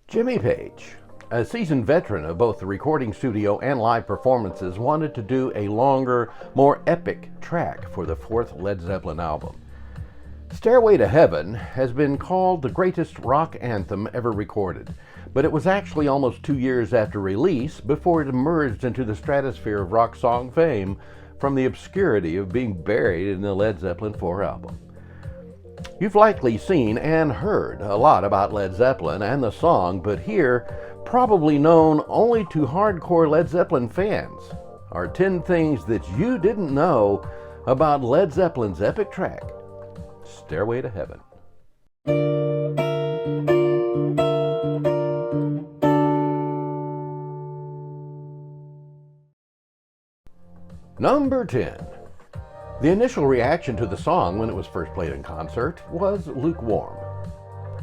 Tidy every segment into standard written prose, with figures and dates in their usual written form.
Jimmy Page, a seasoned veteran of both the recording studio and live performances, wanted to do a longer, more epic track for the fourth Led Zeppelin album. Stairway to Heaven has been called the greatest rock anthem ever recorded, but it was actually almost 2 years after release before it emerged into the stratosphere of rock song fame from the obscurity of being buried in the Led Zeppelin IV album. You've likely seen and heard a lot about Led Zeppelin and the song, but here, probably known only to hardcore Led Zeppelin fans, are 10 things that you didn't know about Led Zeppelin's epic track, Stairway to Heaven. Number 10. The initial reaction to the song when it was first played in concert was lukewarm.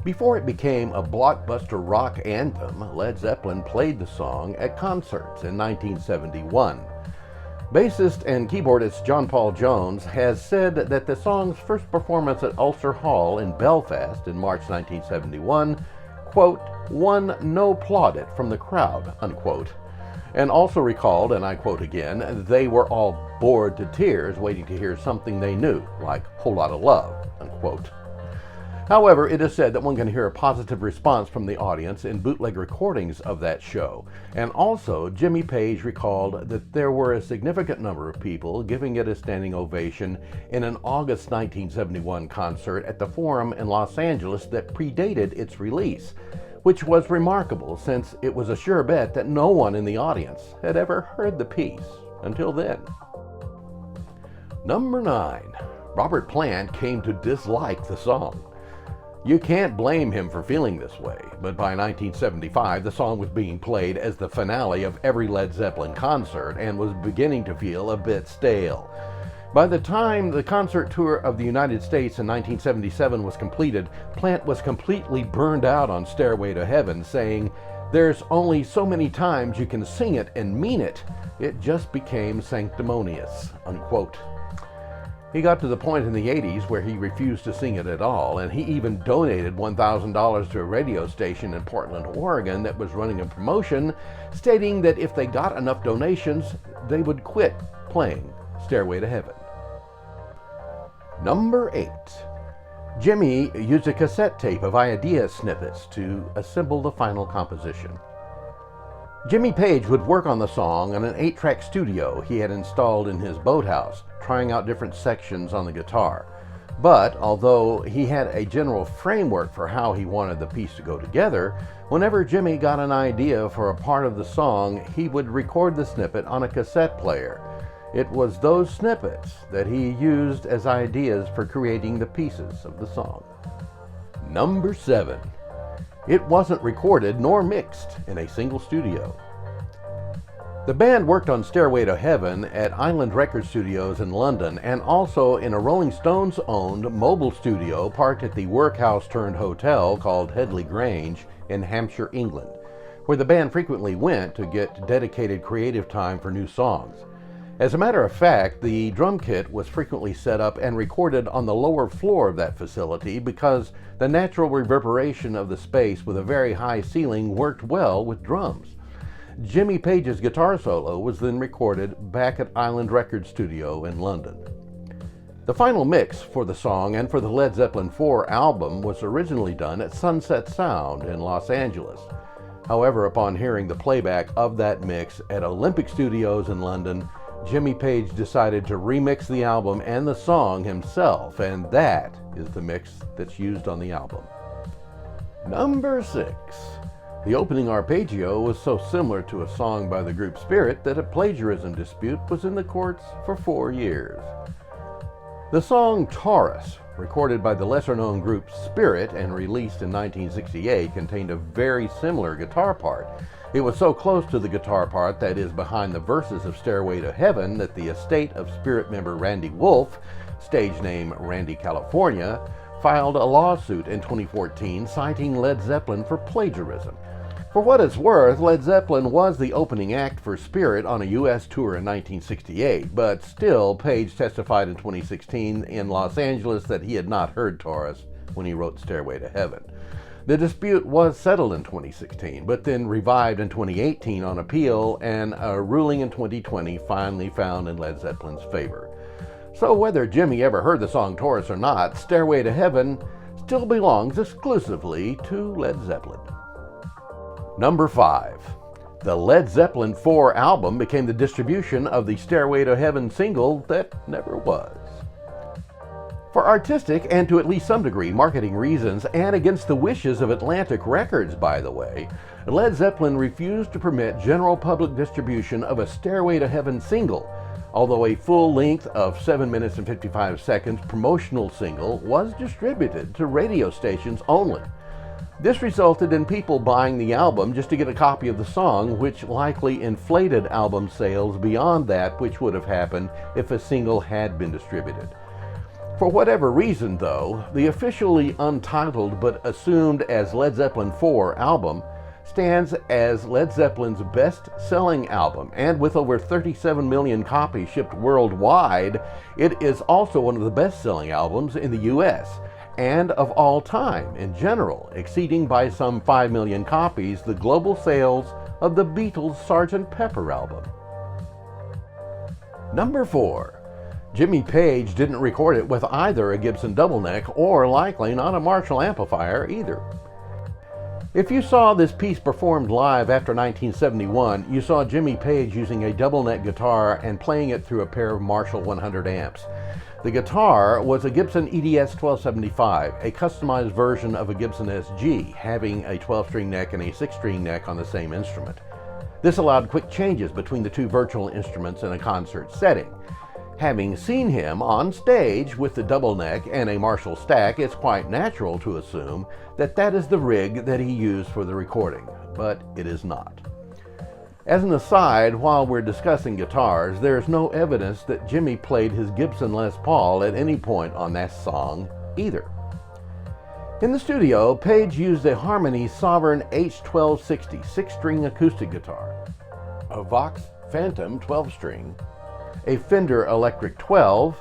Before it became a blockbuster rock anthem, Led Zeppelin played the song at concerts in 1971. Bassist and keyboardist John Paul Jones has said that the song's first performance at Ulster Hall in Belfast in March 1971, quote, won no plaudit from the crowd, unquote, and also recalled, and I quote again, they were all bored to tears waiting to hear something they knew, like Whole Lotta Love, unquote. However, it is said that one can hear a positive response from the audience in bootleg recordings of that show, and also Jimmy Page recalled that there were a significant number of people giving it a standing ovation in an August 1971 concert at the Forum in Los Angeles that predated its release, which was remarkable since it was a sure bet that no one in the audience had ever heard the piece until then. Number 9. Robert Plant came to dislike the song. You can't blame him for feeling this way, but by 1975 the song was being played as the finale of every Led Zeppelin concert and was beginning to feel a bit stale. By the time the concert tour of the United States in 1977 was completed, Plant was completely burned out on Stairway to Heaven, saying, "There's only so many times you can sing it and mean it. It just became sanctimonious," unquote. He got to the point in the 80s where he refused to sing it at all, and he even donated $1,000 to a radio station in Portland, Oregon that was running a promotion, stating that if they got enough donations, they would quit playing Stairway to Heaven. Number 8. Jimmy used a cassette tape of idea snippets to assemble the final composition. Jimmy Page would work on the song on an 8-track studio he had installed in his boathouse, trying out different sections on the guitar. But although he had a general framework for how he wanted the piece to go together, whenever Jimmy got an idea for a part of the song, he would record the snippet on a cassette player. It was those snippets that he used as ideas for creating the pieces of the song. Number 7. It wasn't recorded nor mixed in a single studio. The band worked on Stairway to Heaven at Island Record Studios in London and also in a Rolling Stones-owned mobile studio parked at the workhouse-turned-hotel called Headley Grange in Hampshire, England, where the band frequently went to get dedicated creative time for new songs. As a matter of fact, the drum kit was frequently set up and recorded on the lower floor of that facility because the natural reverberation of the space with a very high ceiling worked well with drums. Jimmy Page's guitar solo was then recorded back at Island Record Studio in London. The final mix for the song and for the Led Zeppelin IV album was originally done at Sunset Sound in Los Angeles. However, upon hearing the playback of that mix at Olympic Studios in London, Jimmy Page decided to remix the album and the song himself, and that is the mix that's used on the album. Number 6. The opening arpeggio was so similar to a song by the group Spirit that a plagiarism dispute was in the courts for 4 years. The song Taurus, recorded by the lesser-known group Spirit and released in 1968, contained a very similar guitar part. It was so close to the guitar part that is behind the verses of Stairway to Heaven that the estate of Spirit member Randy Wolf, stage name Randy California, filed a lawsuit in 2014 citing Led Zeppelin for plagiarism. For what it's worth, Led Zeppelin was the opening act for Spirit on a U.S. tour in 1968, but still, Page testified in 2016 in Los Angeles that he had not heard Taurus when he wrote Stairway to Heaven. The dispute was settled in 2016, but then revived in 2018 on appeal, and a ruling in 2020 finally found in Led Zeppelin's favor. So whether Jimmy ever heard the song Taurus or not, Stairway to Heaven still belongs exclusively to Led Zeppelin. Number 5. The Led Zeppelin IV album became the distribution of the Stairway to Heaven single that never was. For artistic and to at least some degree marketing reasons, and against the wishes of Atlantic Records, by the way, Led Zeppelin refused to permit general public distribution of a Stairway to Heaven single, although a full length of 7 minutes and 55 seconds promotional single was distributed to radio stations only. This resulted in people buying the album just to get a copy of the song, which likely inflated album sales beyond that which would have happened if a single had been distributed. For whatever reason, though, the officially untitled but assumed as Led Zeppelin IV album stands as Led Zeppelin's best-selling album, and with over 37 million copies shipped worldwide, it is also one of the best-selling albums in the U.S., and of all time in general, exceeding by some 5 million copies the global sales of the Beatles' Sgt. Pepper album. Number 4. Jimmy Page didn't record it with either a Gibson double neck or likely not a Marshall amplifier either. If you saw this piece performed live after 1971, you saw Jimmy Page using a double neck guitar and playing it through a pair of Marshall 100 amps. The guitar was a Gibson EDS 1275, a customized version of a Gibson SG, having a 12-string neck and a 6-string neck on the same instrument. This allowed quick changes between the two virtual instruments in a concert setting. Having seen him on stage with the double neck and a Marshall stack, it's quite natural to assume that that is the rig that he used for the recording, but it is not. As an aside, while we're discussing guitars, there's no evidence that Jimmy played his Gibson Les Paul at any point on that song either. In the studio, Page used a Harmony Sovereign H1260 6-string acoustic guitar, a Vox Phantom 12-string, a Fender Electric 12,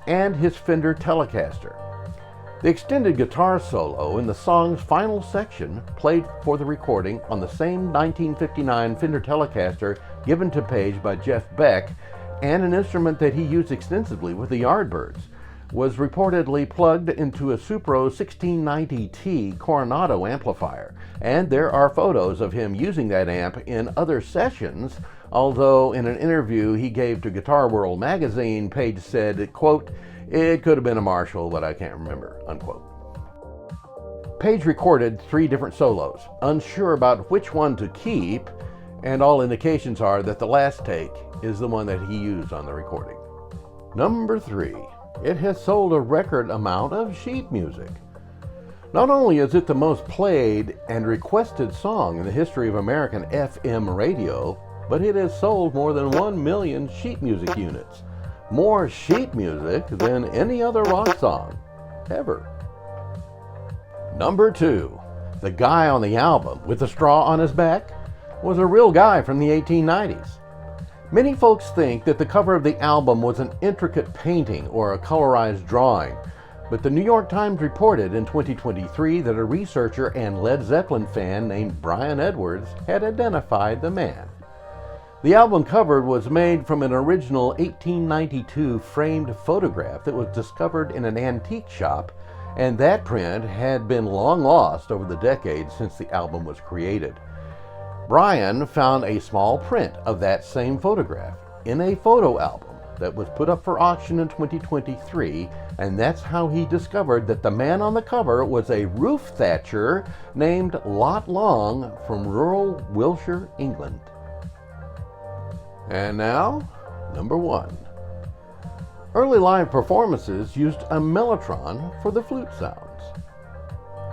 and his Fender Telecaster. The extended guitar solo in the song's final section played for the recording on the same 1959 Fender Telecaster given to Page by Jeff Beck, and an instrument that he used extensively with the Yardbirds, was reportedly plugged into a Supro 1690T Coronado amplifier, and there are photos of him using that amp in other sessions, although in an interview he gave to Guitar World magazine, Page said, quote, "It could have been a Marshall, but I can't remember," unquote. Page recorded 3 different solos, unsure about which one to keep, and all indications are that the last take is the one that he used on the recording. Number 3. It has sold a record amount of sheet music. Not only is it the most played and requested song in the history of American FM radio, but it has sold more than 1 million sheet music units. More sheet music than any other rock song, ever. Number 2. The guy on the album with the straw on his back was a real guy from the 1890s. Many folks think that the cover of the album was an intricate painting or a colorized drawing, but the New York Times reported in 2023 that a researcher and Led Zeppelin fan named Brian Edwards had identified the man. The album cover was made from an original 1892 framed photograph that was discovered in an antique shop, and that print had been long lost over the decades since the album was created. Brian found a small print of that same photograph in a photo album that was put up for auction in 2023, and that's how he discovered that the man on the cover was a roof thatcher named Lot Long from rural Wiltshire, England. And now, number 1. Early live performances used a mellotron for the flute sounds.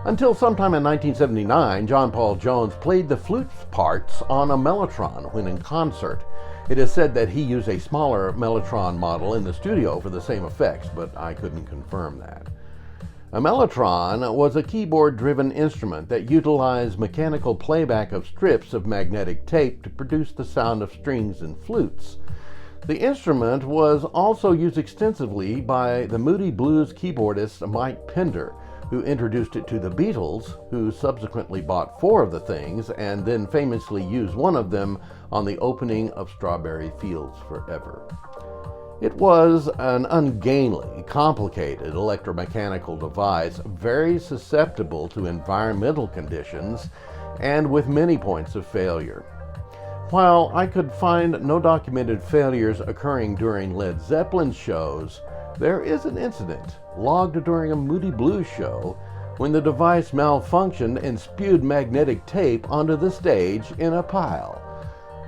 Until sometime in 1979, John Paul Jones played the flute parts on a mellotron when in concert. It is said that he used a smaller mellotron model in the studio for the same effects, but I couldn't confirm that. A mellotron was a keyboard-driven instrument that utilized mechanical playback of strips of magnetic tape to produce the sound of strings and flutes. The instrument was also used extensively by the Moody Blues keyboardist Mike Pinder, who introduced it to the Beatles, who subsequently bought 4 of the things and then famously used one of them on the opening of Strawberry Fields Forever. It was an ungainly, complicated electromechanical device, very susceptible to environmental conditions and with many points of failure. While I could find no documented failures occurring during Led Zeppelin shows, there is an incident logged during a Moody Blues show when the device malfunctioned and spewed magnetic tape onto the stage in a pile.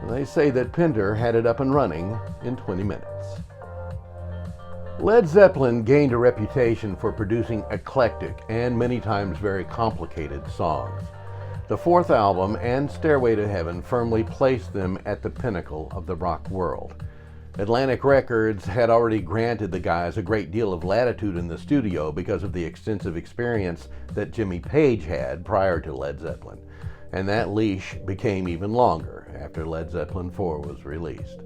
They say that Pinder had it up and running in 20 minutes. Led Zeppelin gained a reputation for producing eclectic and many times very complicated songs. The 4th album and Stairway to Heaven firmly placed them at the pinnacle of the rock world. Atlantic Records had already granted the guys a great deal of latitude in the studio because of the extensive experience that Jimmy Page had prior to Led Zeppelin, and that leash became even longer after Led Zeppelin IV was released.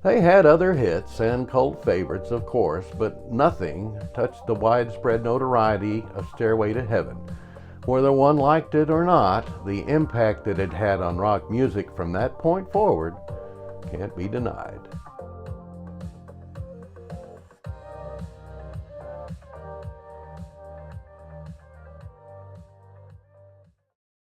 They had other hits and cult favorites, of course, but nothing touched the widespread notoriety of Stairway to Heaven. Whether one liked it or not, the impact that it had on rock music from that point forward can't be denied.